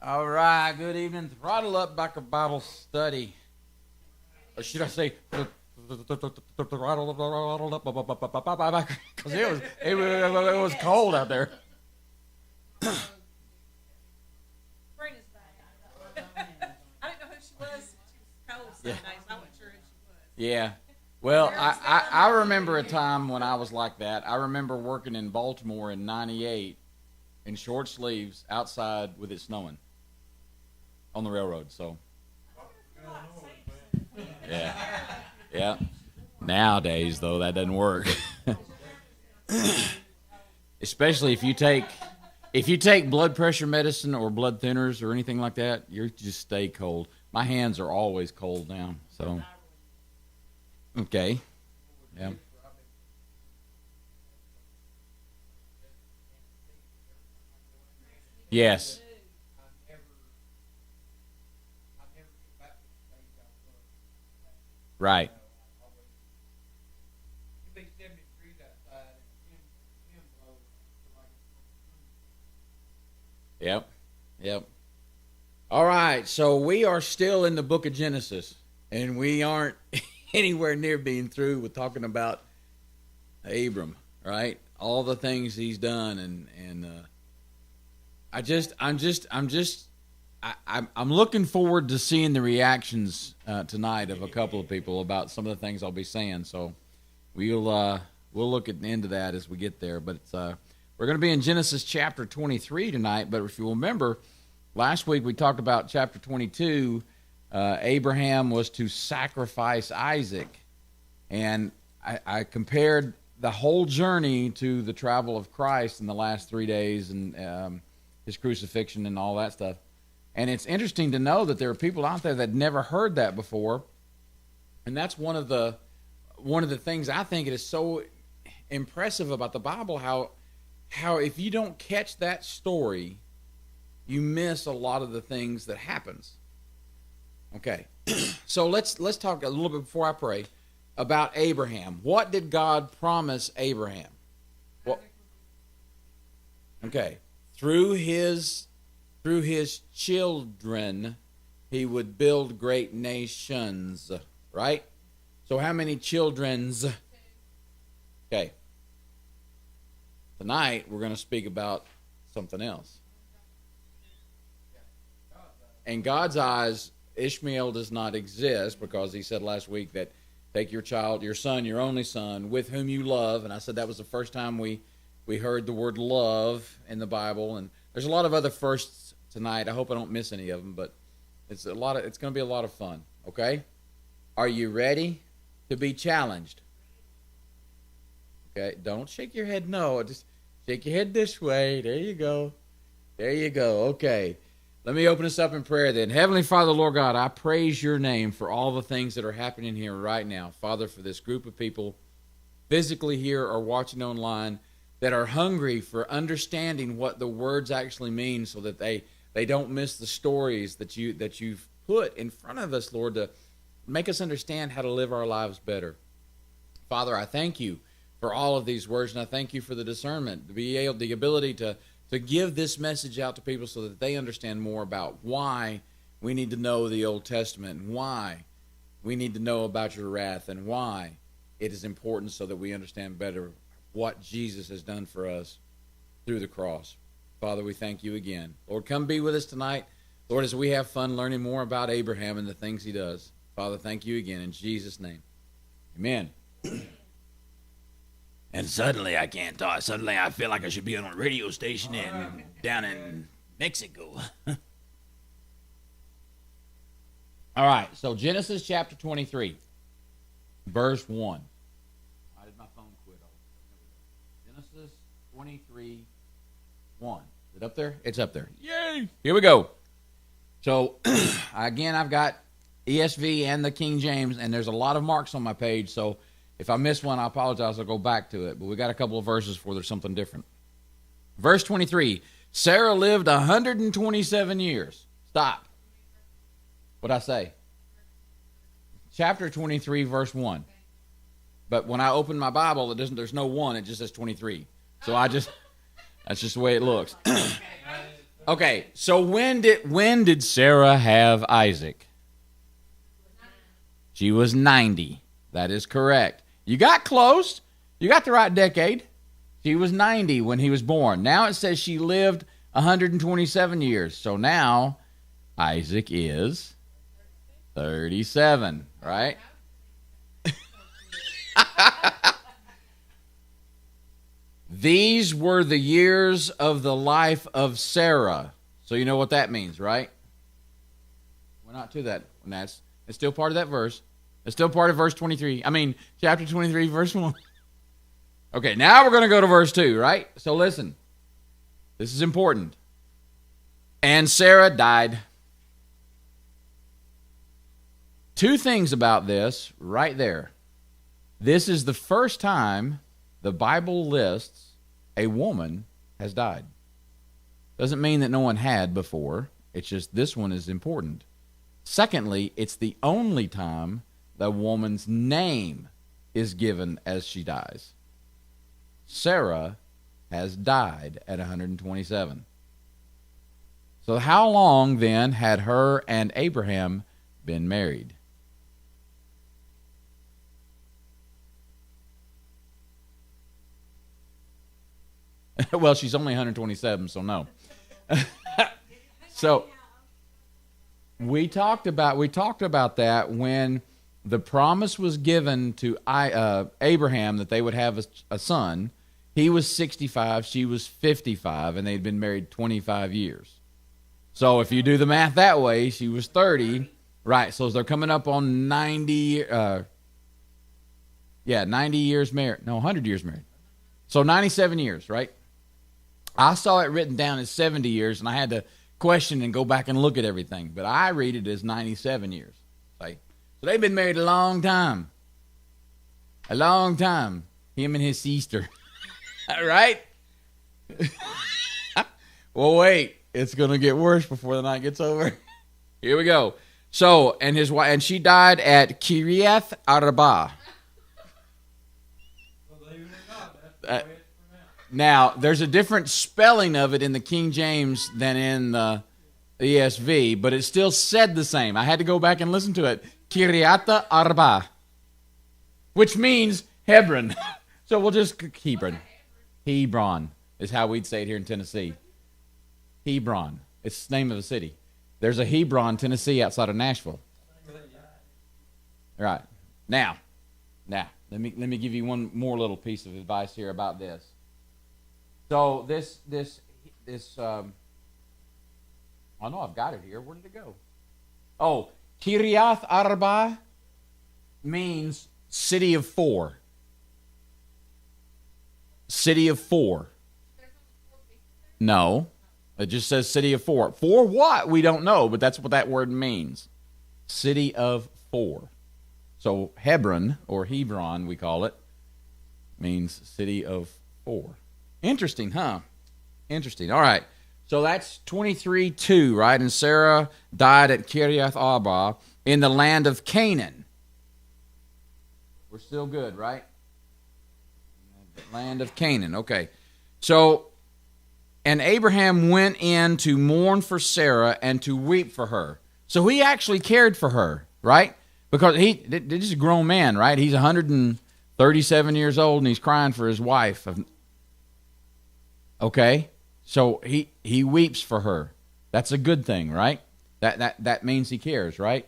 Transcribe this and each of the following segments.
All right, good evening. Throttle up back a Bible study. Or should I say, throttle up because it was cold out there. Sabrina's back. I didn't know who she was. She was cold some days. I wasn't sure who she was. Yeah. Well, I remember a time when I was like that. I remember working in Baltimore in '98 in short sleeves outside with it snowing on the railroad. So, yeah. Nowadays, though, that doesn't work. Especially if you take blood pressure medicine or blood thinners or anything like that, you just stay cold. My hands are always cold now. So, okay, yeah. Yes. Right. Yep. All right, so we are still in the book of Genesis, and we aren't anywhere near being through with talking about Abram, right? All the things he's done, and I'm looking forward to seeing the reactions tonight of a couple of people about some of the things I'll be saying. So we'll look into that as we get there. But we're going to be in Genesis chapter 23 tonight. But if you remember, last week we talked about chapter 22. Abraham was to sacrifice Isaac, and I compared the whole journey to the travel of Christ in the last 3 days and his crucifixion and all that stuff. And it's interesting to know that there are people out there that never heard that before, and that's one of the things I think it is so impressive about the Bible, how if you don't catch that story, you miss a lot of the things that happens. Okay, so let's talk a little bit before I pray about Abraham. What did God promise Abraham? Okay, through his children, he would build great nations, right? So how many children's? Okay. Tonight, we're going to speak about something else. In God's eyes, Ishmael does not exist, because he said last week that take your child, your son, your only son, with whom you love. And I said that was the first time we heard the word love in the Bible. And there's a lot of other firsts tonight. I hope I don't miss any of them, but it's going to be a lot of fun. Okay? Are you ready to be challenged? Okay, don't shake your head no. Just shake your head this way. There you go. Okay. Let me open us up in prayer then. Heavenly Father, Lord God, I praise your name for all the things that are happening here right now. Father, for this group of people physically here or watching online that are hungry for understanding what the words actually mean, so that they don't miss the stories that you've put in front of us, Lord, to make us understand how to live our lives better. Father, I thank you for all of these words, and I thank you for the discernment, the ability to give this message out to people so that they understand more about why we need to know the Old Testament, and why we need to know about your wrath, and why it is important so that we understand better what Jesus has done for us through the cross. Father, we thank you again. Lord, come be with us tonight. Lord, as we have fun learning more about Abraham and the things he does. Father, thank you again in Jesus' name. Amen. And suddenly I can't talk. Suddenly I feel like I should be on a radio station down in Mexico. All right, so Genesis chapter 23, verse 1. Why did my phone quit? Genesis 23, 1. Is it up there? It's up there. Yay! Here we go. So, again, I've got ESV and the King James, and there's a lot of marks on my page, so if I miss one, I apologize. I'll go back to it. But we got a couple of verses where there's something different. Verse 23, Sarah lived 127 years. Stop. What'd I say? Chapter 23, verse 1. But when I open my Bible, there's no 1. It just says 23. So that's just the way it looks. Okay, so when did Sarah have Isaac? She was 90. That is correct. You got close. You got the right decade. She was 90 when he was born. Now it says she lived 127 years. So now Isaac is 37, right? These were the years of the life of Sarah. So you know what that means, right? We're not to that. It's still part of that verse. It's still part of verse 23. Chapter 23, verse 1. Okay, now we're going to go to verse 2, right? So listen. This is important. And Sarah died. Two things about this right there. This is the first time the Bible lists a woman has died. Doesn't mean that no one had before. It's just this one is important. Secondly, it's the only time the woman's name is given as she dies. Sarah has died at 127. So how long then had her and Abraham been married? Well, she's only 127, so no. So we talked about that when the promise was given to Abraham that they would have a son. He was 65, she was 55, and they'd been married 25 years. So if you do the math that way, she was 30, right? So they're coming up on 90. 90 years married. No, 100 years married. So 97 years, right? I saw it written down as 70 years, and I had to question and go back and look at everything. But I read it as 97 years. So they've been married a long time. A long time. Him and his sister. Right? Well, wait. It's going to get worse before the night gets over. Here we go. So, and his wife, and she died at Kiriath Arba. Now, there's a different spelling of it in the King James than in the ESV, but it still said the same. I had to go back and listen to it. Kiriath Arba, which means Hebron. So we'll just Hebron. Hebron is how we'd say it here in Tennessee. Hebron. It's the name of a city. There's a Hebron, Tennessee, outside of Nashville. All right. Now, let me give you one more little piece of advice here about this. So this I know I've got it here. Where did it go? Oh, Kiriath Arba means city of four. City of four. No. It just says city of four. For what? We don't know, but that's what that word means. City of four. So Hebron, or Hebron, we call it, means city of four. Interesting, huh? Interesting. All right. So that's 23:2, right? And Sarah died at Kiriath Arba in the land of Canaan. We're still good, right? Land of Canaan. Okay. So, and Abraham went in to mourn for Sarah and to weep for her. So he actually cared for her, right? Because this is a grown man, right? He's 137 years old and he's crying for his wife. Okay? So he weeps for her. That's a good thing, right? That means he cares, right?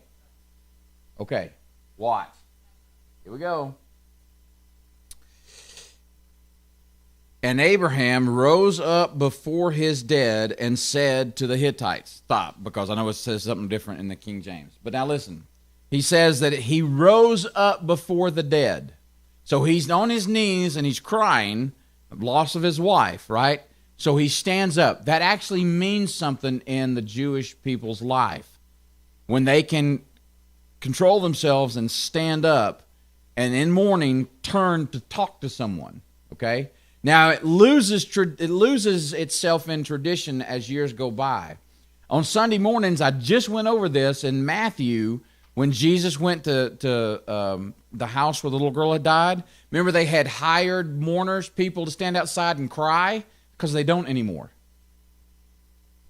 Okay. Watch. Here we go. And Abraham rose up before his dead and said to the Hittites, stop, because I know it says something different in the King James. But now listen. He says that he rose up before the dead. So he's on his knees and he's crying, loss of his wife, right? So he stands up. That actually means something in the Jewish people's life. When they can control themselves and stand up and in mourning turn to talk to someone, okay? Now, it loses itself in tradition as years go by. On Sunday mornings, I just went over this in Matthew when Jesus went to the house where the little girl had died. Remember, they had hired mourners, people to stand outside and cry, because they don't anymore.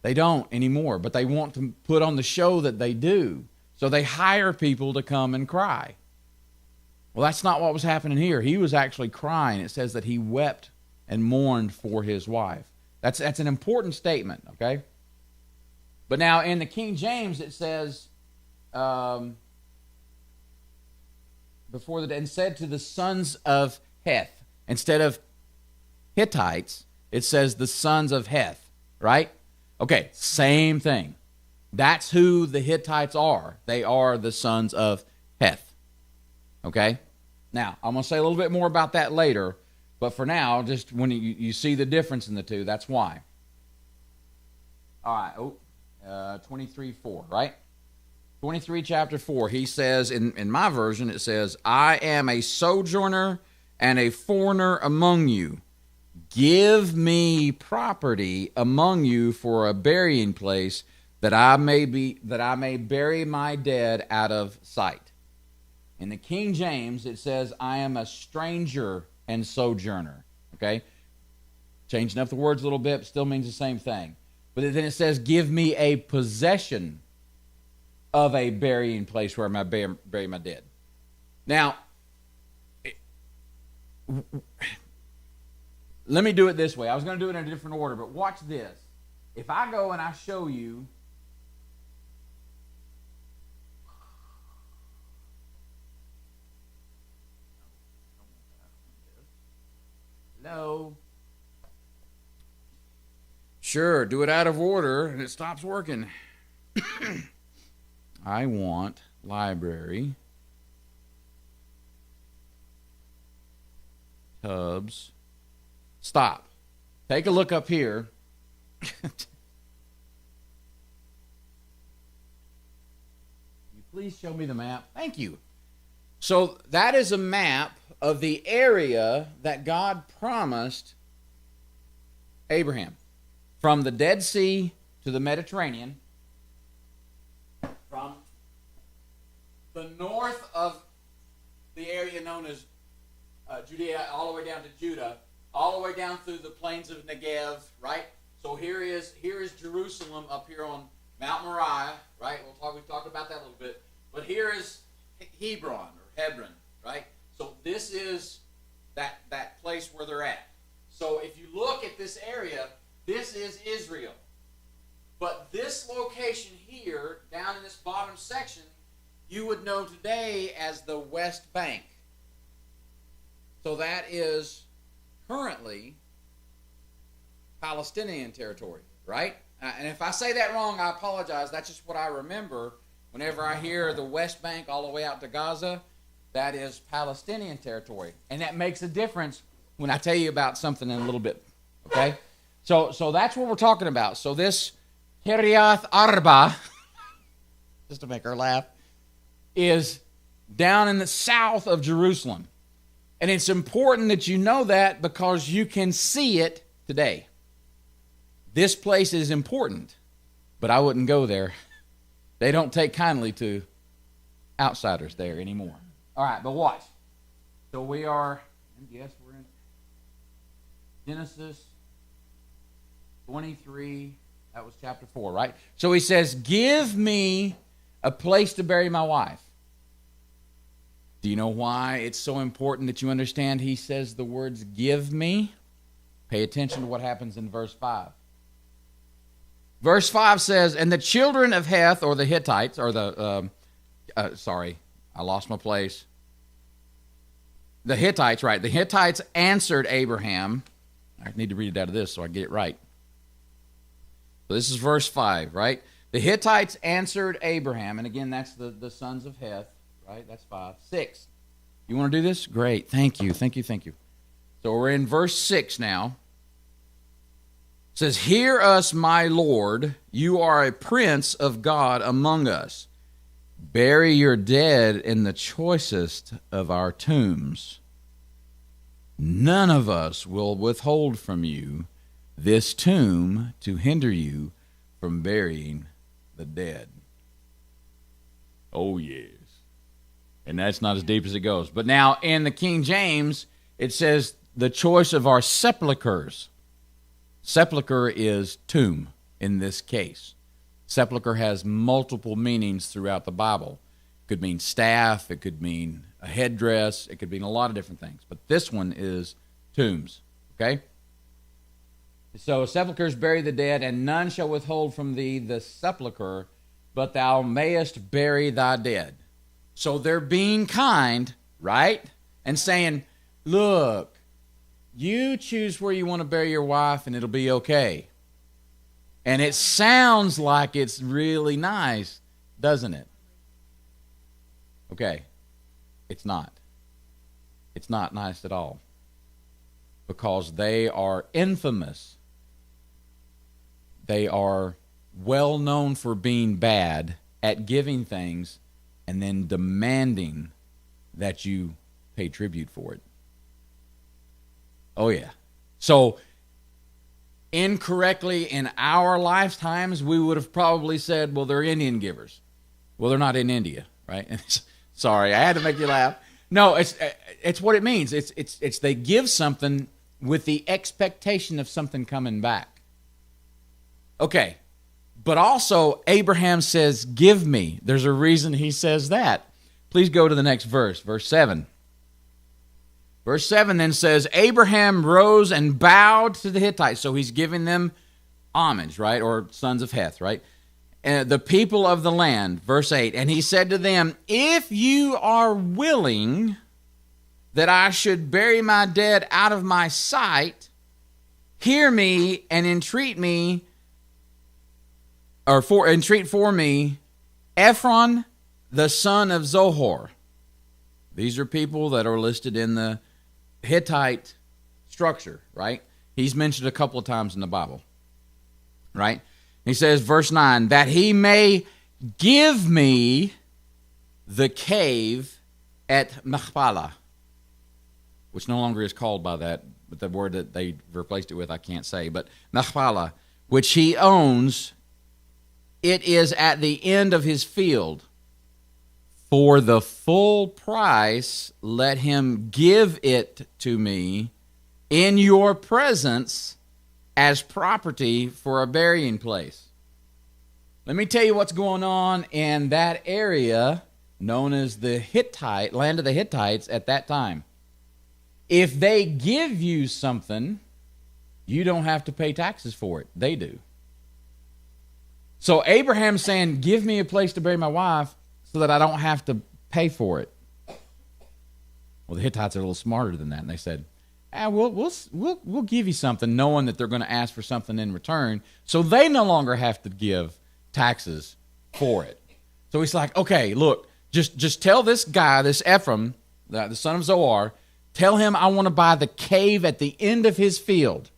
They don't anymore, but they want to put on the show that they do. So they hire people to come and cry. Well, that's not what was happening here. He was actually crying. It says that he wept and mourned for his wife. That's an important statement, okay? But now in the King James it says, and said to the sons of Heth. Instead of Hittites, it says the sons of Heth, right? Okay, same thing. That's who the Hittites are. They are the sons of Heth. Okay? Now, I'm going to say a little bit more about that later, but for now, just when you see the difference in the two, that's why. All right, 23:4, right? 23, chapter 4, he says, in my version, it says, I am a sojourner and a foreigner among you. Give me property among you for a burying place, that I may bury my dead out of sight. In the King James, it says, I am a stranger and sojourner. Okay? Changing up the words a little bit, but still means the same thing. But then it says, give me a possession of a burying place where I may bury my dead. Now, let me do it this way. I was going to do it in a different order, but watch this. If I go and I show you hello. Sure, do it out of order and it stops working. I want library, TUBBS. Stop. Take a look up here. You please show me the map? Thank you. So that is a map of the area that God promised Abraham. From the Dead Sea to the Mediterranean, from the north of the area known as Judea, all the way down to Judah, all the way down through the plains of Negev, right? So here is Jerusalem up here on Mount Moriah, right? We've talked about that a little bit. But here is Hebron, right? So this is that place where they're at. So if you look at this area, this is Israel. But this location here, down in this bottom section, you would know today as the West Bank. So that is currently Palestinian territory, right? And if I say that wrong, I apologize. That's just what I remember. Whenever I hear the West Bank all the way out to Gaza, that is Palestinian territory. And that makes a difference when I tell you about something in a little bit, okay? So that's what we're talking about. So this Kiryat Arba, just to make her laugh, is down in the south of Jerusalem. And it's important that you know that because you can see it today. This place is important, but I wouldn't go there. They don't take kindly to outsiders there anymore. All right, but watch. So we're in Genesis 23, that was chapter 4, right? So he says, give me a place to bury my wife. Do you know why it's so important that you understand he says the words, give me? Pay attention to what happens in verse 5. Verse 5 says, and the children of Heth, or the Hittites, or I lost my place. The Hittites, right. The Hittites answered Abraham. I need to read it out of this so I get it right. So this is verse 5, right? The Hittites answered Abraham, and again, that's the sons of Heth, right? That's 5. 6. You want to do this? Great. Thank you. So we're in verse 6 now. It says, hear us, my Lord, you are a prince of God among us. Bury your dead in the choicest of our tombs. None of us will withhold from you this tomb to hinder you from burying the dead. Oh, yes. And that's not as deep as it goes. But now in the King James, it says the choice of our sepulchres. Sepulcher is tomb in this case. Sepulcher has multiple meanings throughout the Bible. It could mean staff, it could mean a headdress, it could mean a lot of different things. But this one is tombs, okay? So sepulchres bury the dead, and none shall withhold from thee the sepulcher, but thou mayest bury thy dead. So they're being kind, right? And saying, look, you choose where you want to bury your wife, and it'll be okay. And it sounds like it's really nice, doesn't it? Okay, it's not. It's not nice at all. Because they are infamous. They are well known for being bad at giving things and then demanding that you pay tribute for it. Oh, yeah. So, incorrectly in our lifetimes, we would have probably said, well, they're Indian givers. Well, they're not in India, right? Sorry, I had to make you laugh. No, it's what it means. It's they give something with the expectation of something coming back. Okay, but also Abraham says, give me. There's a reason he says that. Please go to the next verse, verse 7. Verse 7 then says, Abraham rose and bowed to the Hittites. So he's giving them homage, right? Or sons of Heth, right? The people of the land. Verse 8, and he said to them, if you are willing that I should bury my dead out of my sight, hear me and entreat me, entreat for me Ephron, the son of Zohar. These are people that are listed in the Hittite structure, right? He's mentioned a couple of times in the Bible, right? He says, verse 9, that he may give me the cave at Machpelah, which no longer is called by that, but the word that they replaced it with I can't say, but Machpelah, which he owns, it is at the end of his field. For the full price, let him give it to me in your presence as property for a burying place. Let me tell you what's going on in that area known as the Hittite, land of the Hittites at that time. If they give you something, you don't have to pay taxes for it. They do. So Abraham's saying, give me a place to bury my wife so that I don't have to pay for it. Well, the Hittites are a little smarter than that, and they said, we'll give you something, knowing that they're going to ask for something in return, so they no longer have to give taxes for it. So he's like, okay, look, just tell this guy, this Ephraim, the son of Zohar, tell him I want to buy the cave at the end of his field.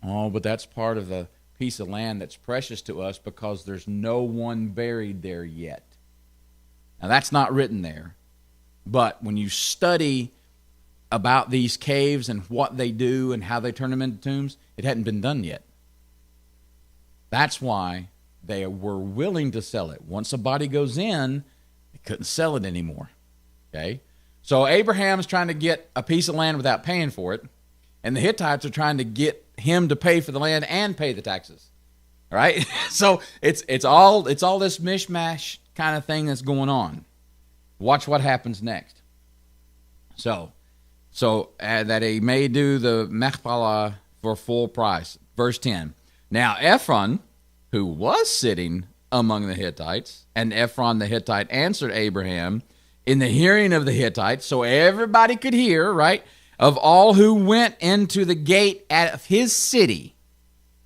Oh, but that's part of the piece of land that's precious to us because there's no one buried there yet. Now, that's not written there. But when you study about these caves and what they do and how they turn them into tombs, it hadn't been done yet. That's why they were willing to sell it. Once a body goes in, they couldn't sell it anymore. Okay? So Abraham's trying to get a piece of land without paying for it, and the Hittites are trying to get him to pay for the land and pay the taxes. All right? So it's all this mishmash kind of thing that's going on. Watch what happens next. So that he may do the Machpelah for full price. Verse 10. Now Ephron, who was sitting among the Hittites, and Ephron the Hittite answered Abraham in the hearing of the Hittites, so everybody could hear, right, of all who went into the gate of his city.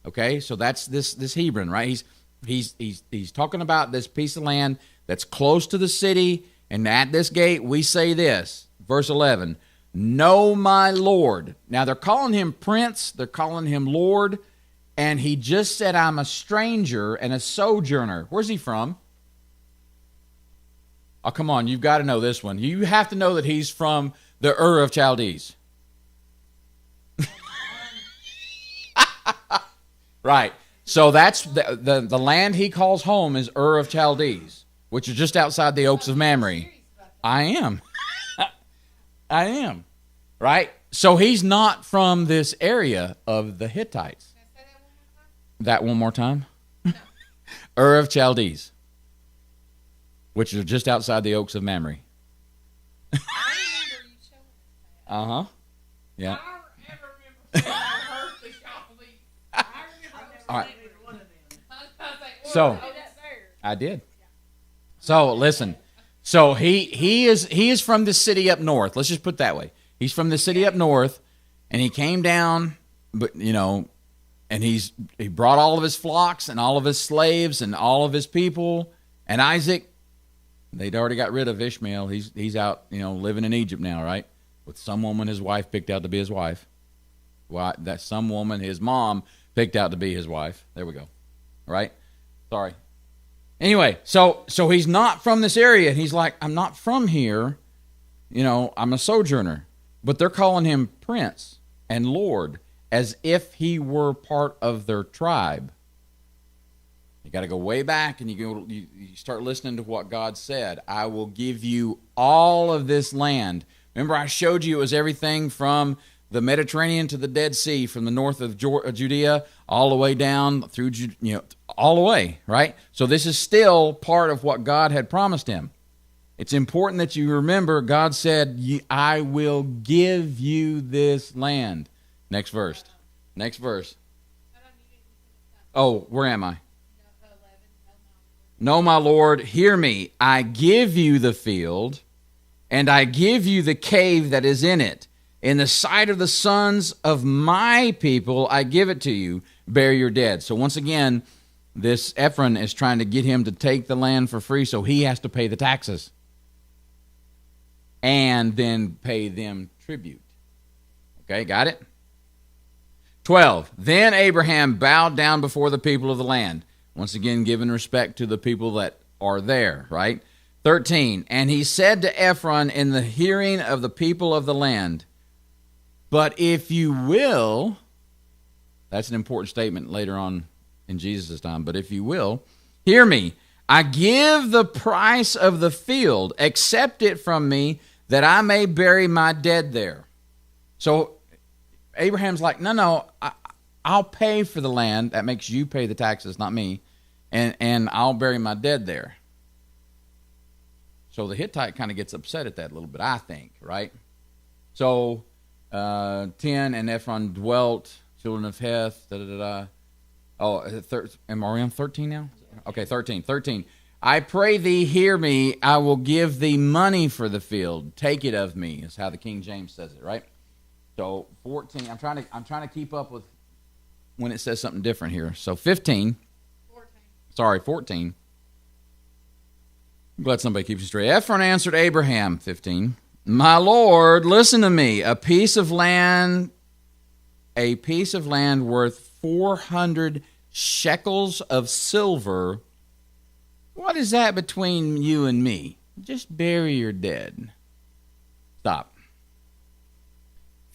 Okay, so that's this Hebron, right? He's talking about this piece of land that's close to the city, and at this gate we say this, verse 11, know my Lord. Now they're calling him prince, they're calling him Lord, and he just said, I'm a stranger and a sojourner. Where's he from? Oh, come on, you've got to know this one. You have to know that he's from the Ur of Chaldees. Right. So that's the land he calls home is Ur of Chaldees, which is just outside the Oaks of Mamre. I am. I am. Right? So he's not from this area of the Hittites. that one more time? Ur of Chaldees, which are just outside the Oaks of Mamre. I remember you showing us that. Uh-huh. Yeah. I don't ever remember heard the Chaldees. I remember All right. either one of them. So- Oh, that's there. I did. So listen. So he is from the city up north. Let's just put it that way. He's from the city up north, and he came down, but and he brought all of his flocks and all of his slaves and all of his people. And Isaac, they'd already got rid of Ishmael. He's out, living in Egypt now, right? With some woman his wife picked out to be his wife. Why? That some woman his mom picked out to be his wife. There we go. Right? Sorry. Anyway, so he's not from this area, and he's like, I'm not from here. I'm a sojourner. But they're calling him Prince and Lord as if he were part of their tribe. You got to go way back, and you start listening to what God said. I will give you all of this land. Remember, I showed you it was everything from the Mediterranean to the Dead Sea, from the north of Judea all the way down through, all the way, right? So this is still part of what God had promised him. It's important that you remember God said, I will give you this land. Next verse. Oh, where am I? No, my Lord, hear me. I give you the field, and I give you the cave that is in it. In the sight of the sons of my people, I give it to you. Bury your dead. So once again, this Ephron is trying to get him to take the land for free, so he has to pay the taxes and then pay them tribute. Okay, got it? 12. Then Abraham bowed down before the people of the land. Once again, giving respect to the people that are there, right? 13. And he said to Ephron in the hearing of the people of the land, but if you will, that's an important statement later on in Jesus' time, but if you will, hear me, I give the price of the field, accept it from me, that I may bury my dead there. So Abraham's like, no, I'll pay for the land. That makes you pay the taxes, not me, and I'll bury my dead there. So the Hittite kind of gets upset at that a little bit, I think, right? So 10, and Ephron dwelt, children of Heth, Oh, am I on 13 now? Okay, 13. I pray thee, hear me. I will give thee money for the field. Take it of me, is how the King James says it, right? So 14. I'm trying to keep up with when it says something different here. So 15. 14. I'm glad somebody keeps you straight. Ephron answered Abraham, 15. My Lord, listen to me. A piece of land worth 400 shekels of silver. What is that between you and me? Just bury your dead. Stop.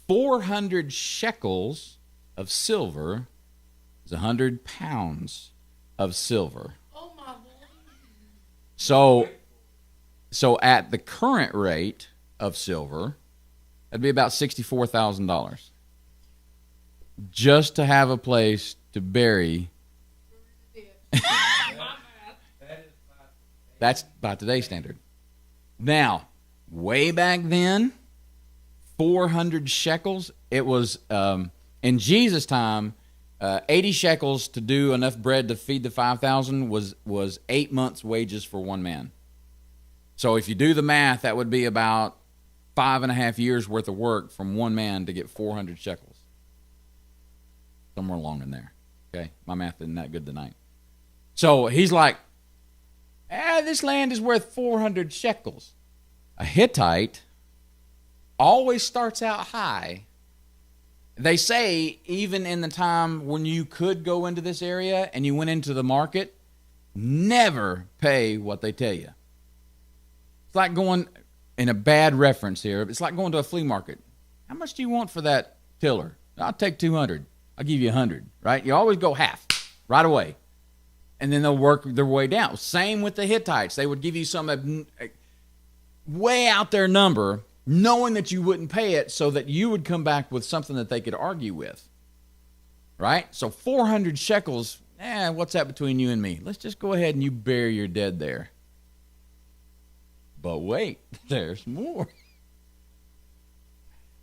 400 shekels of silver is 100 pounds of silver. Oh, my Lord. So at the current rate of silver, that'd be about $64,000. Just to have a place to bury. That's by today's standard. Now, way back then, 400 shekels, it was, in Jesus' time, 80 shekels to do enough bread to feed the 5,000 was 8 months' wages for one man. So if you do the math, that would be about 5.5 years worth of work from one man to get 400 shekels. Somewhere along in there. Okay? My math isn't that good tonight. So he's like, this land is worth 400 shekels. A Hittite always starts out high. They say even in the time when you could go into this area and you went into the market, never pay what they tell you. It's like going, in a bad reference here, it's like going to a flea market. How much do you want for that tiller? I'll take 200. I'll give you 100, right? You always go half right away. And then they'll work their way down. Same with the Hittites. They would give you some way out there number, knowing that you wouldn't pay it so that you would come back with something that they could argue with, right? So 400 shekels, what's that between you and me? Let's just go ahead and you bury your dead there. But wait, there's more.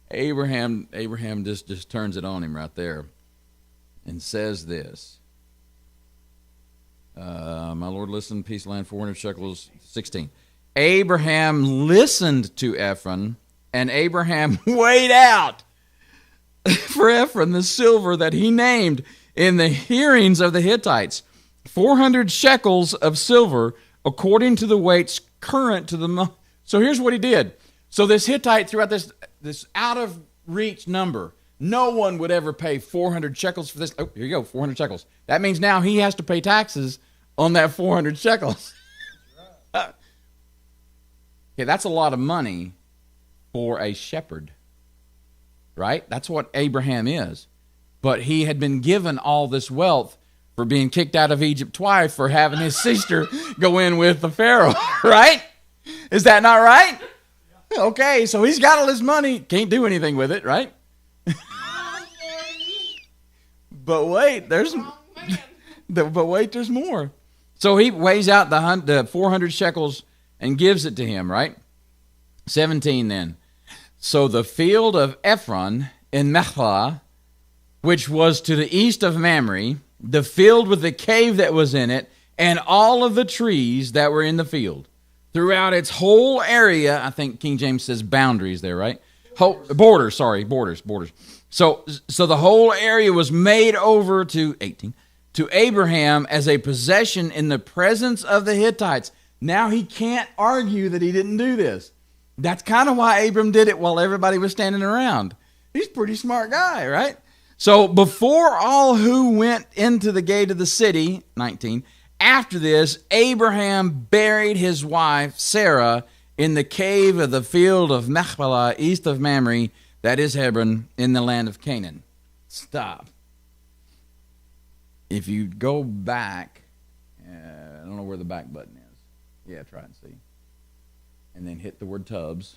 Abraham just turns it on him right there and says this. My Lord listened, peace land, 400 shekels, 16. Abraham listened to Ephron, and Abraham weighed out for Ephron the silver that he named in the hearings of the Hittites. 400 shekels of silver, according to the weights current to the... So here's what he did. So this Hittite threw out this out-of-reach number. No one would ever pay 400 shekels for this. Oh, here you go, 400 shekels. That means now he has to pay taxes on that 400 shekels. Okay, that's a lot of money for a shepherd, right? That's what Abraham is. But he had been given all this wealth for being kicked out of Egypt twice for having his sister go in with the Pharaoh, right? Is that not right? Okay, so he's got all this money, can't do anything with it, right? But wait, there's more. So he weighs out the 400 shekels and gives it to him, right? 17 then. So the field of Ephron in Machlah, which was to the east of Mamre, the field with the cave that was in it, and all of the trees that were in the field, throughout its whole area. I think King James says boundaries there, right? Borders. So the whole area was made over to 18 to Abraham as a possession in the presence of the Hittites. Now he can't argue that he didn't do this. That's kind of why Abram did it while everybody was standing around. He's a pretty smart guy, right? So before all who went into the gate of the city, 19, after this, Abraham buried his wife Sarah in the cave of the field of Machpelah, east of Mamre, that is Hebron, in the land of Canaan. Stop. If you go back, I don't know where the back button is. Yeah, try and see. And then hit the word TUBBS.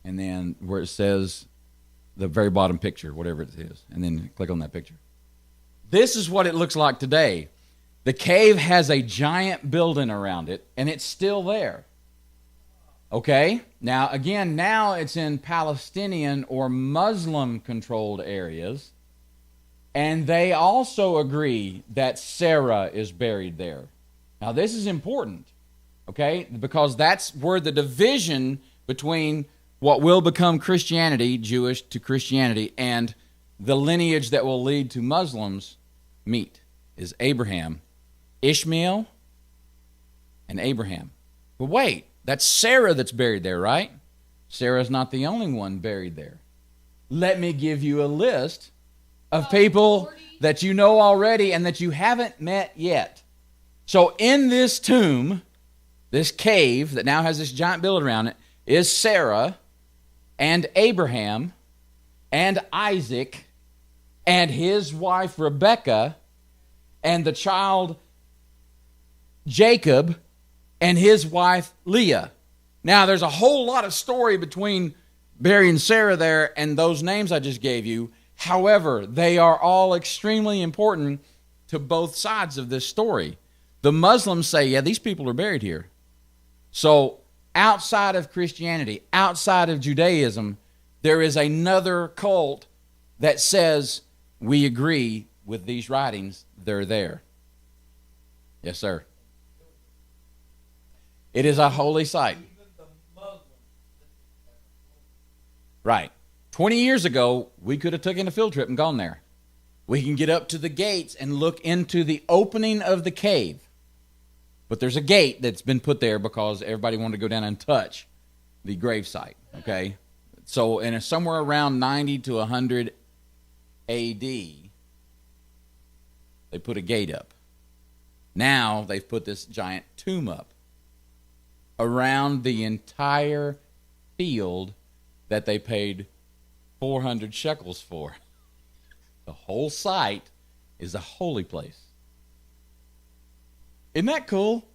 And then where it says the very bottom picture, whatever it is. And then click on that picture. This is what it looks like today. The cave has a giant building around it, and it's still there. Okay? Now, again, now it's in Palestinian or Muslim-controlled areas, and they also agree that Sarah is buried there. Now, this is important, okay? Because that's where the division between what will become Christianity, Jewish to Christianity, and the lineage that will lead to Muslims meet, is Abraham, Ishmael, and Abraham. But wait, that's Sarah that's buried there, right? Sarah's not the only one buried there. Let me give you a list of people that you know already and that you haven't met yet. So in this tomb, this cave that now has this giant building around it, is Sarah and Abraham and Isaac and his wife Rebekah and the child Jacob and his wife Leah. Now, there's a whole lot of story between burying Sarah there and those names I just gave you. However, they are all extremely important to both sides of this story. The Muslims say, yeah, these people are buried here. So, outside of Christianity, outside of Judaism, there is another cult that says, we agree with these writings, they're there. Yes, sir. It is a holy site. Right. 20 years ago, we could have taken a field trip and gone there. We can get up to the gates and look into the opening of the cave. But there's a gate that's been put there because everybody wanted to go down and touch the grave site. Okay? So, in somewhere around 90 to 100 A.D., they put a gate up. Now, they've put this giant tomb up around the entire field that they paid 400 shekels for. The whole site is a holy place. Isn't that cool?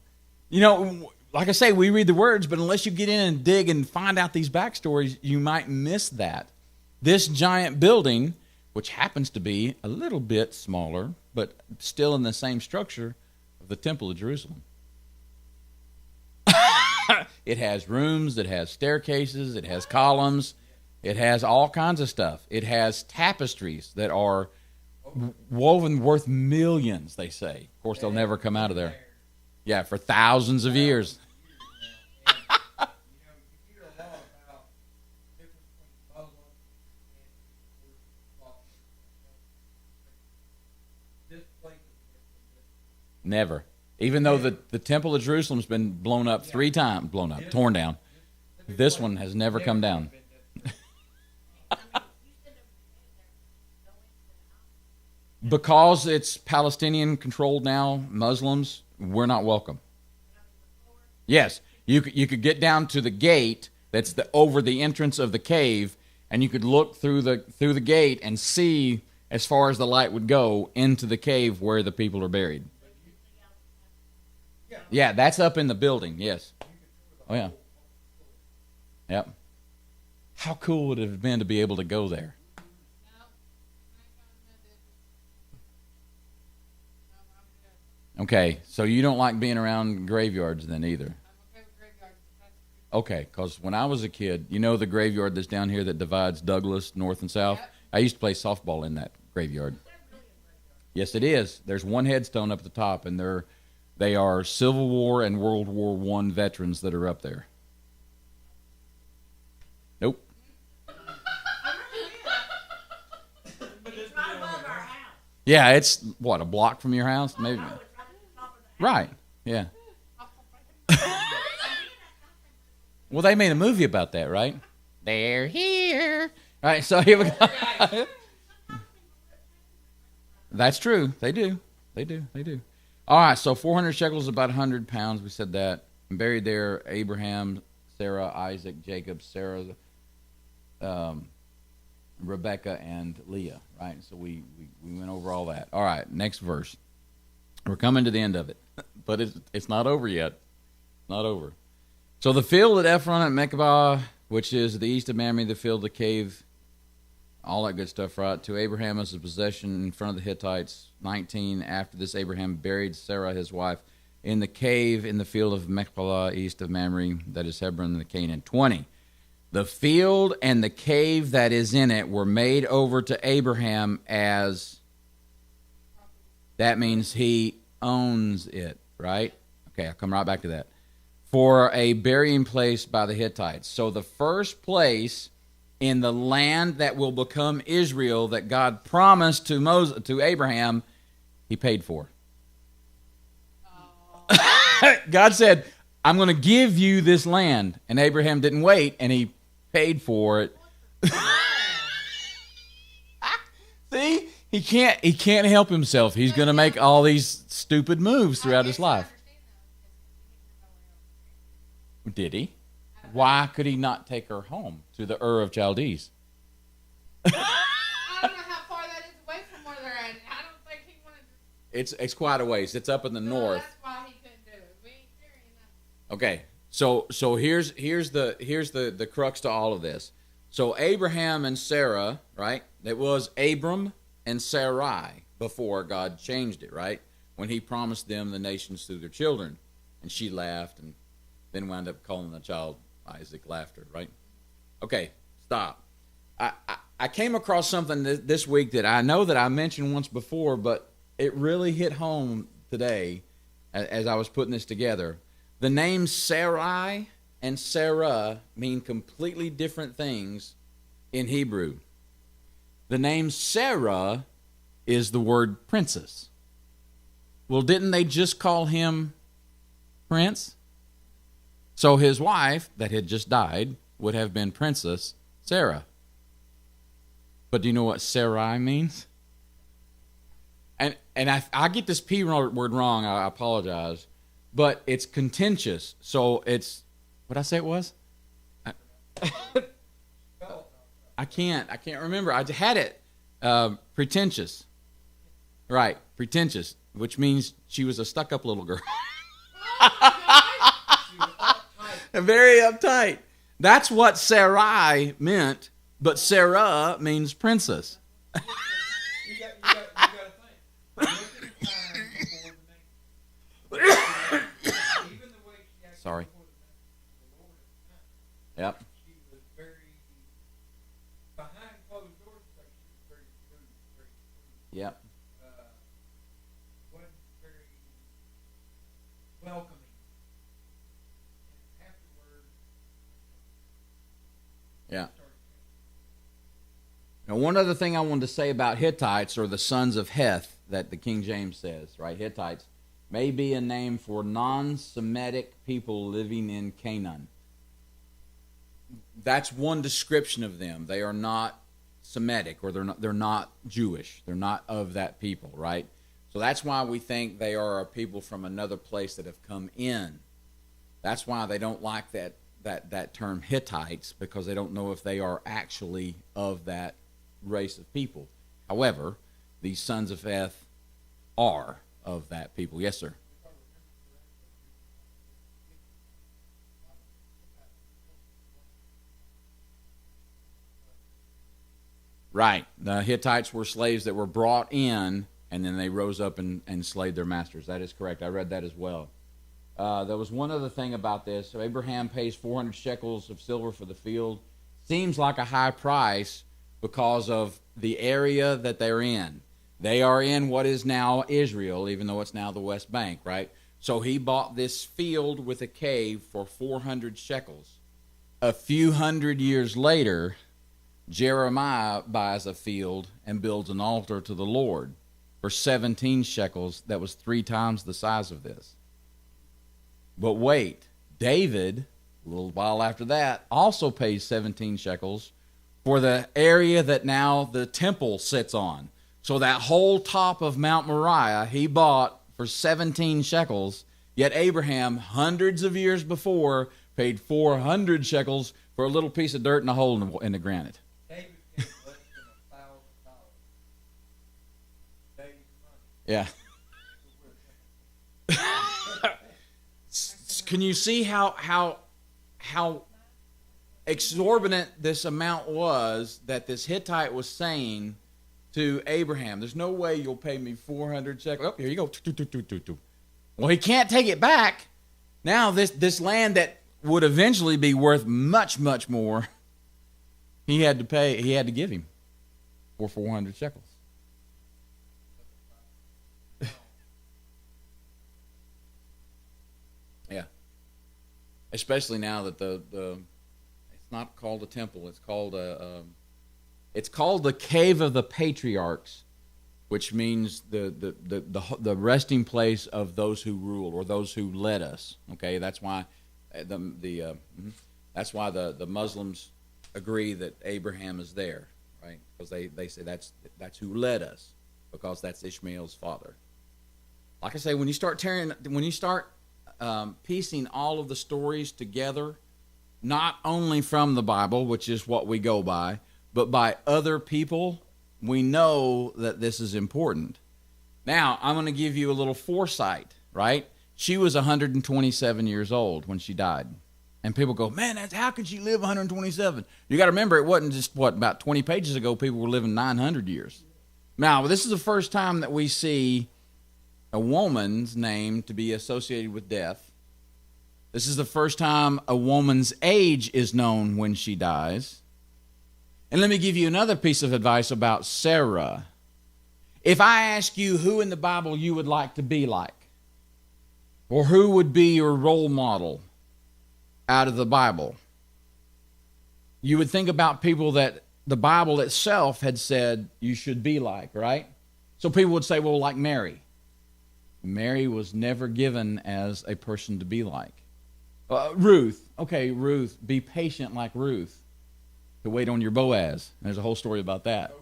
You know, like I say, we read the words, but unless you get in and dig and find out these backstories, you might miss that this giant building, which happens to be a little bit smaller, but still in the same structure of the Temple of Jerusalem. It has rooms, it has staircases, it has columns, it has all kinds of stuff. It has tapestries that are woven worth millions, they say. Of course, they'll never come out of there. Yeah, for thousands of years. Never. Even though the Temple of Jerusalem's been blown up 3 times, torn down. This one has never come down. Because it's Palestinian controlled now, Muslims, we're not welcome. Yes, you could get down to the gate that's over the entrance of the cave, and you could look through the gate and see as far as the light would go into the cave where the people are buried. Yeah, that's up in the building, yes. Oh, yeah. Yep. How cool would it have been to be able to go there? Okay, so you don't like being around graveyards then either? Okay, because when I was a kid, you know the graveyard that's down here that divides Douglas north and south? I used to play softball in that graveyard. Yes, it is. There's one headstone up at the top, and they are Civil War and World War I veterans that are up there. Nope. Yeah, it's, what, a block from your house? Maybe. Right, yeah. Well, they made a movie about that, right? They're here. All right, so here we go. That's true. They do. All right, so 400 shekels is about 100 pounds. We said that. And buried there, Abraham, Sarah, Isaac, Jacob, Sarah, Rebecca, and Leah, right? So we went over all that. All right, next verse. We're coming to the end of it, but it's not over yet. Not over. So the field at Ephron at Mekabah, which is the east of Mamre, the field, the cave, all that good stuff, right? To Abraham as a possession in front of the Hittites. 19, after this Abraham buried Sarah, his wife, in the cave in the field of Machpelah, east of Mamre, that is Hebron, the Canaan. 20, the field and the cave that is in it were made over to Abraham as, that means he owns it, right? Okay, I'll come right back to that. For a burying place by the Hittites. So the first place in the land that will become Israel that God promised to Abraham, he paid for. God said, I'm going to give you this land. And Abraham didn't wait, and he paid for it. See? He can't help himself. He's going to make all these stupid moves throughout his life. Did he? Why could he not take her home to the Ur of Chaldees? I don't know how far that is away from where they're at. I don't think he wanted to... It's quite a ways. It's up in the north. That's why he couldn't do it. We ain't carrying that. Okay, so here's the crux to all of this. So Abraham and Sarah, right? It was Abram and Sarai before God changed it, right? When he promised them the nations through their children, and she laughed and then wound up calling the child Isaac, Laughter, right? Okay, stop. I came across something this week that I know that I mentioned once before, but it really hit home today as I was putting this together. The names Sarai and Sarah mean completely different things in Hebrew. The name Sarah is the word princess. Well, didn't they just call him prince? So his wife, that had just died, would have been Princess Sarah. But do you know what Sarai means? And I get this P word wrong, I apologize. But it's contentious. So it's, what'd I say it was? I can't remember. I had it. Pretentious. Right, pretentious, which means she was a stuck-up little girl. Very uptight. That's what Sarai meant But Sarah means princess. You got to think. Look at the time before the name. Even the way she acted Sorry. before the Lord at the time. Yep. She was very behind closed doors. Like she was very rude, very sweet. Yep. Wasn't very welcoming. And afterwards, Yeah. started Now, one other thing I wanted to say about Hittites, or the sons of Heth, that the King James says, right? Hittites may be a name for non-Semitic people living in Canaan. That's one description of them. They are not Semitic, or they're not Jewish. They're not of that people, right? So that's why we think they are a people from another place that have come in. That's why they don't like that term Hittites, because they don't know if they are actually of that race of people. However, these sons of Heth are of that people. Yes, sir. Right. The Hittites were slaves that were brought in, and then they rose up and slayed their masters. That is correct. I read that as well. There was one other thing about this. So Abraham pays 400 shekels of silver for the field. Seems like a high price because of the area that they're in. They are in what is now Israel, even though it's now the West Bank, right? So he bought this field with a cave for 400 shekels. A few hundred years later, Jeremiah buys a field and builds an altar to the Lord for 17 shekels. That was 3 times the size of this. But wait, David, a little while after that, also pays 17 shekels for the area that now the temple sits on. So that whole top of Mount Moriah he bought for 17 shekels, yet Abraham, hundreds of years before, paid 400 shekels for a little piece of dirt and a hole in the granite. David gave less than $1,000. David's money. Yeah. Can you see how exorbitant this amount was that this Hittite was saying to Abraham? There's no way you'll pay me 400 shekels. Oh, here you go. Well, he can't take it back. Now this land that would eventually be worth much, much more, he had to give him for 400 shekels. Yeah. Especially now that the it's not called a temple, it's called the Cave of the Patriarchs, which means the resting place of those who ruled, or those who led us. Okay, that's why the Muslims agree that Abraham is there, right? Because they say that's who led us, because that's Ishmael's father. Like I say, when you start piecing all of the stories together, not only from the Bible, which is what we go by, but by other people, we know that this is important. Now, I'm going to give you a little foresight, right? She was 127 years old when she died. And people go, man, how could she live 127? You got to remember, it wasn't just, about 20 pages ago, people were living 900 years. Now, this is the first time that we see a woman's name to be associated with death. This is the first time a woman's age is known when she dies. And let me give you another piece of advice about Sarah. If I ask you who in the Bible you would like to be like, or who would be your role model out of the Bible, you would think about people that the Bible itself had said you should be like, right? So people would say, well, like Mary. Mary was never given as a person to be like. Ruth. Okay, Ruth. Be patient like Ruth. To wait on your Boaz. There's a whole story about that.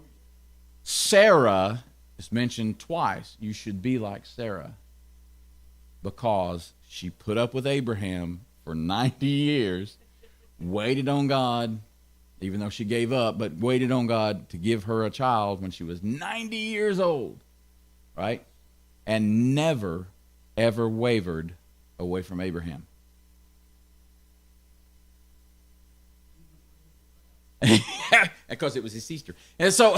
Sarah is mentioned twice. You should be like Sarah, because she put up with Abraham for 90 years, waited on God, even though she gave up, but waited on God to give her a child when she was 90 years old, right? And never, ever wavered away from Abraham. because it was his sister. And so,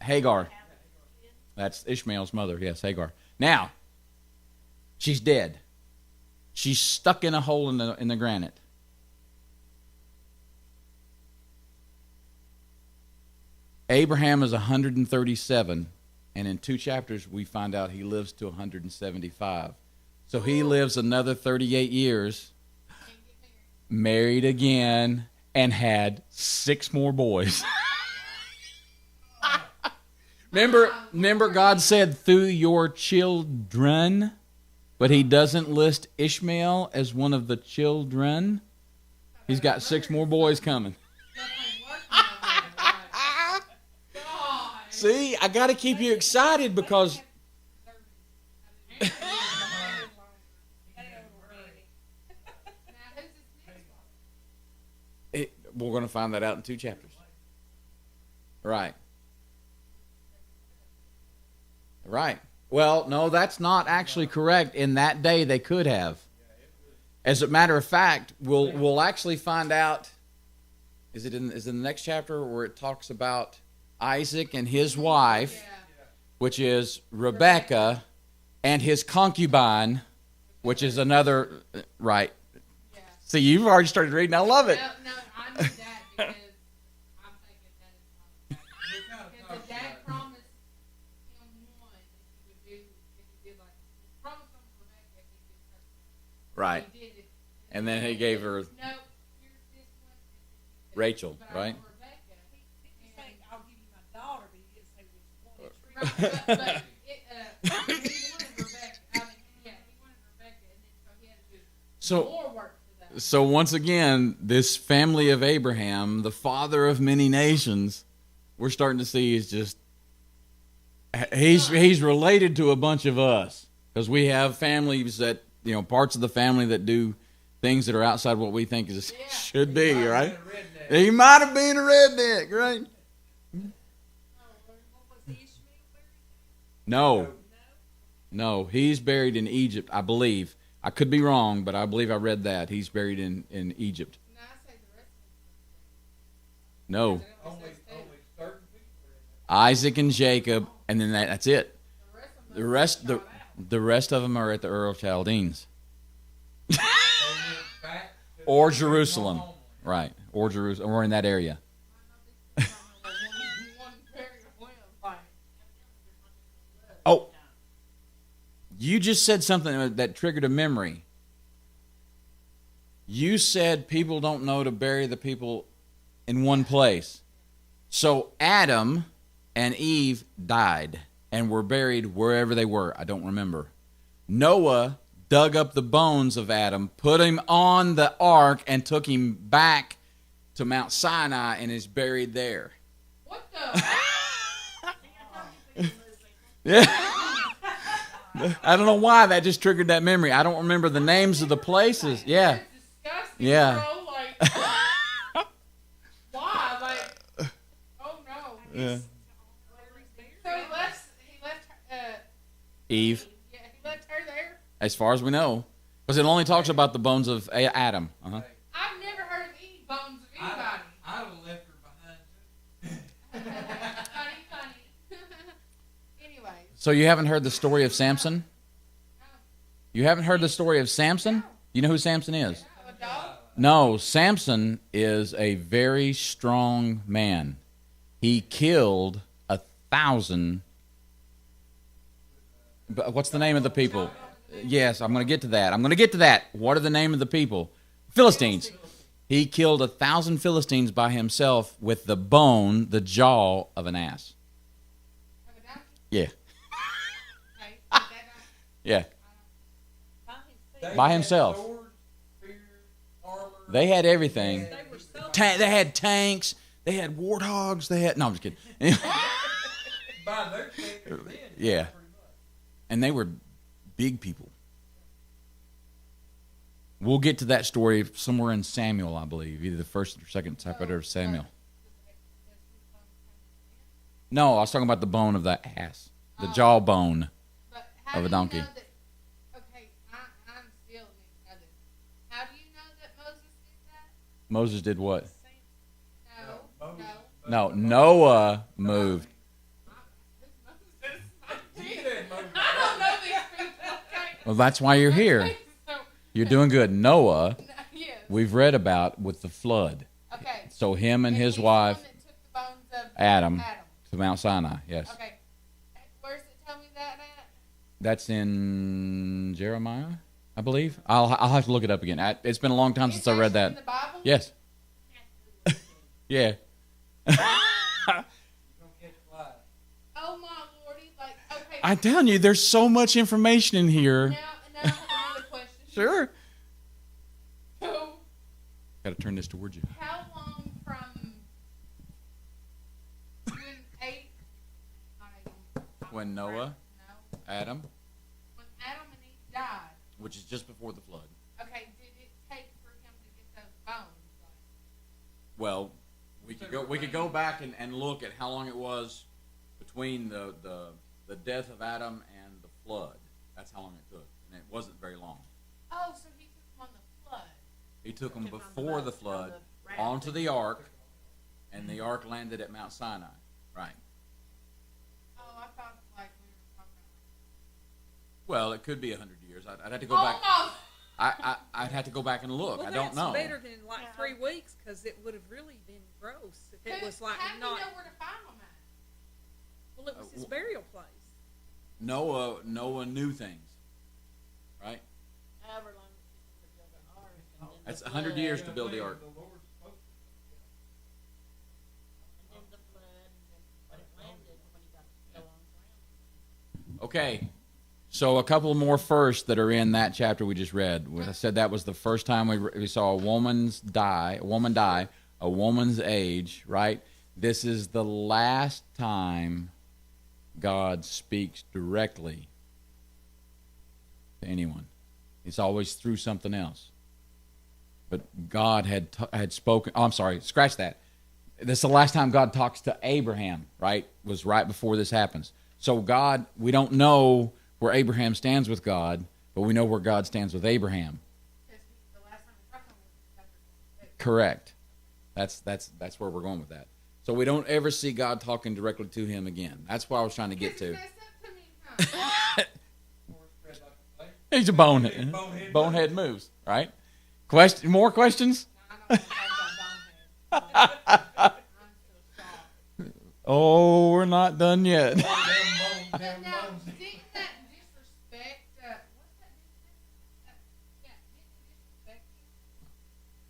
Hagar. That's Ishmael's mother. Yes, Hagar. Now, she's dead. She's stuck in a hole in the granite. Abraham is 137, and in 2 chapters we find out he lives to 175. So he lives another 38 years, married again, and had 6 more boys. Remember God said, through your children, but he doesn't list Ishmael as one of the children. He's got 6 more boys coming. See, I got to keep you excited because we're going to find that out in 2 chapters. Right. Right. Well, no, that's not actually correct. In that day, they could have. As a matter of fact, we'll actually find out. Is it in the next chapter where it talks about Isaac and his wife, which is Rebekah, and his concubine, which is another. Right. Yeah. See, you've already started reading. I love it. No, I knew that because I'm thinking that is because the dad promised him one if he did like promised him Rebecca if he did something. Right. He did it. And then he gave her No, here's this one. Rachel, But I right? want Rebecca. He said, I'll give you my daughter, but he didn't say which one. Right, but he wanted Rebecca. I mean, yeah, he wanted Rebecca, and then so he had to do more work for that. So once again, this family of Abraham, the father of many nations, we're starting to see is just he's related to a bunch of us because we have families that parts of the family that do things that are outside what we think is should be, right? He might have been a redneck, right? No, he's buried in Egypt, I believe. I could be wrong, but I believe I read that. He's buried in Egypt. No, I say the rest of No. Only certain people are in Isaac and Jacob, and then that's it. the rest of them. The rest of them are at the Ur of Chaldeans. there. They went back to Or their Jerusalem. homeland. Right. Or Jerusalem, or in that area. Oh, you just said something that triggered a memory. You said people don't know to bury the people in one place. So Adam and Eve died and were buried wherever they were. I don't remember. Noah dug up the bones of Adam, put him on the ark, and took him back to Mount Sinai and is buried there. What the? Yeah. I don't know why that just triggered that memory. I don't remember the names of the places. Yeah. That's disgusting, Yeah. bro. Like, why? Like, oh no. Yeah. So he left Eve, yeah, he left her there. as far as we know. Because it only talks about the bones of Adam. Uh-huh. I've never heard of any bones of anybody. I'd have left her behind too. Funny. Anyway. So you haven't heard the story of Samson? You haven't heard the story of Samson? You know who Samson is? A dog? No, Samson is a very strong man. He killed 1,000. But what's the name of the people? Yes, I'm going to get to that. What are the name of the people? Philistines. He killed 1,000 Philistines by himself with the bone, the jaw of an ass. Of a donkey? Yeah. Okay. That donkey. Yeah. They By had himself. swords, spears, armor. They had everything. They were so They had tanks. They had warthogs. No, I'm just kidding. By their standards then, Yeah. pretty much. And they were big people. We'll get to that story somewhere in Samuel, I believe. Either the first or second chapter of Samuel. No, I was talking about the bone of the ass. The jawbone. But how Of a do you donkey. know that, okay, I'm still need to know this. How do you know that Moses did that? Moses did what? No, Noah moved. He said Moses. I don't know these people. Okay. Well, that's why you're here. So, You're doing good. Noah, yes. we've read about with the flood. Okay. So him and his he's wife, the one that took the bones of Adam, Adam. to Mount Sinai. Yes. Okay. Where's it? Tell me that at? That's in Jeremiah, I believe. I'll have to look it up again. It's been a long time since I read actually that. in the Bible? Yes. Yeah. You don't catch flies. Oh my lordy! Like, okay. I'm telling you, there's so much information in here. Now I have another question. Sure. So, Got to turn this towards you. how long from When Noah, No. Adam, When Adam and Eve died, which is just before the flood. okay, did it take for him to get those bones? Well, we could go back and look at how long it was between the death of Adam and the flood. That's how long it took, and it wasn't very long. Oh, so he took them on the flood. He took them before the flood onto the ark, and the ark landed at Mount Sinai. Right. Oh, I thought like we were talking Well, it could be 100 years. I'd have to go about. back. Almost. I'd have to go back and look. Well, I don't know. that's better than like 3 weeks because it would have really been gross if it was like How do not. you know where to find them at? Well, it was his burial place. Noah knew things, right? However long it took him to build the ark. And then That's the 100 flood, years to build the ark. The Lord spoke to And then the flood, and then when it landed, when he got to go on ground. Okay, so a couple more firsts that are in that chapter we just read. I said that was the first time we saw a woman die, a woman's age, right? This is the last time God speaks directly to anyone. It's always through something else. But God had spoken. Oh, I'm sorry, scratch that. This is the last time God talks to Abraham, right? Was right before this happens. So God, we don't know where Abraham stands with God, but we know where God stands with Abraham. Because the last time we talked to him was chapter 26. Correct. That's where we're going with that. So we don't ever see God talking directly to him again. That's what I was trying to get to. Messed up to me, huh? More spread like a plate. He's a bonehead. Bonehead moves, right? More questions? No, I don't want to talk about bonehead. I'm so shocked. Oh, we're not done yet. Damn But bones. now, didn't that disrespect, what's that disrespect? Yeah, didn't it disrespect you?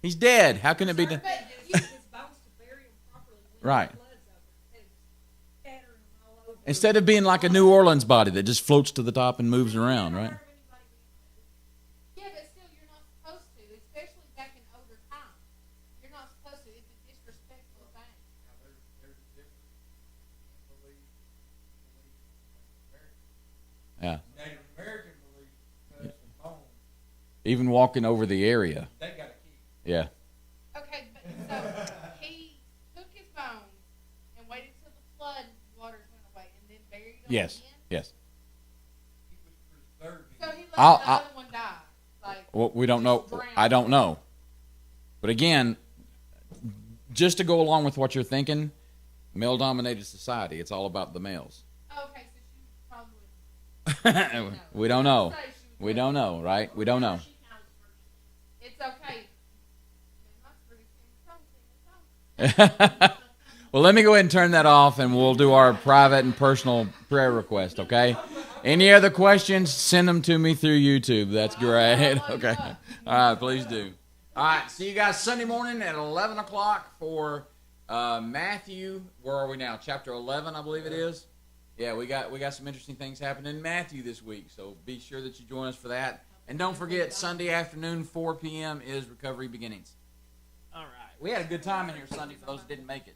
He's dead. How can it be done? But His bones to bury him properly when Right. the flood's over instead of scattering them all over. Instead of being like a New Orleans body that just floats to the top and moves around, right? yeah, but still, you're not supposed to, especially back in older times. You're not supposed to. It's a disrespectful thing. Now, there's a difference in belief American. Yeah. Native American belief cuts and bones, Even walking over the area. they got a key. Yeah. Okay, but so he took his bones and waited till the flood waters went away and then buried them Yes. again? Yes. He was preserving. So he let I'll- the other one die. Like, Well, we don't know. just drown. I don't know. But again, just to go along with what you're thinking, male-dominated society. It's all about the males. Okay, so she was probably. We don't know. Say she was We don't know, right? We don't know. She counts first. It's okay. It's okay. Well, let me go ahead and turn that off, and we'll do our private and personal prayer request, okay? Any other questions, send them to me through YouTube. That's great. Okay. All right, please do. All right, see you guys Sunday morning at 11 o'clock for Matthew. Where are we now? Chapter 11, I believe it is. Yeah, we got some interesting things happening in Matthew this week, so be sure that you join us for that. And don't forget, Sunday afternoon, 4 p.m. is Recovery Beginnings. All right. We had a good time in here Sunday for those that didn't make it.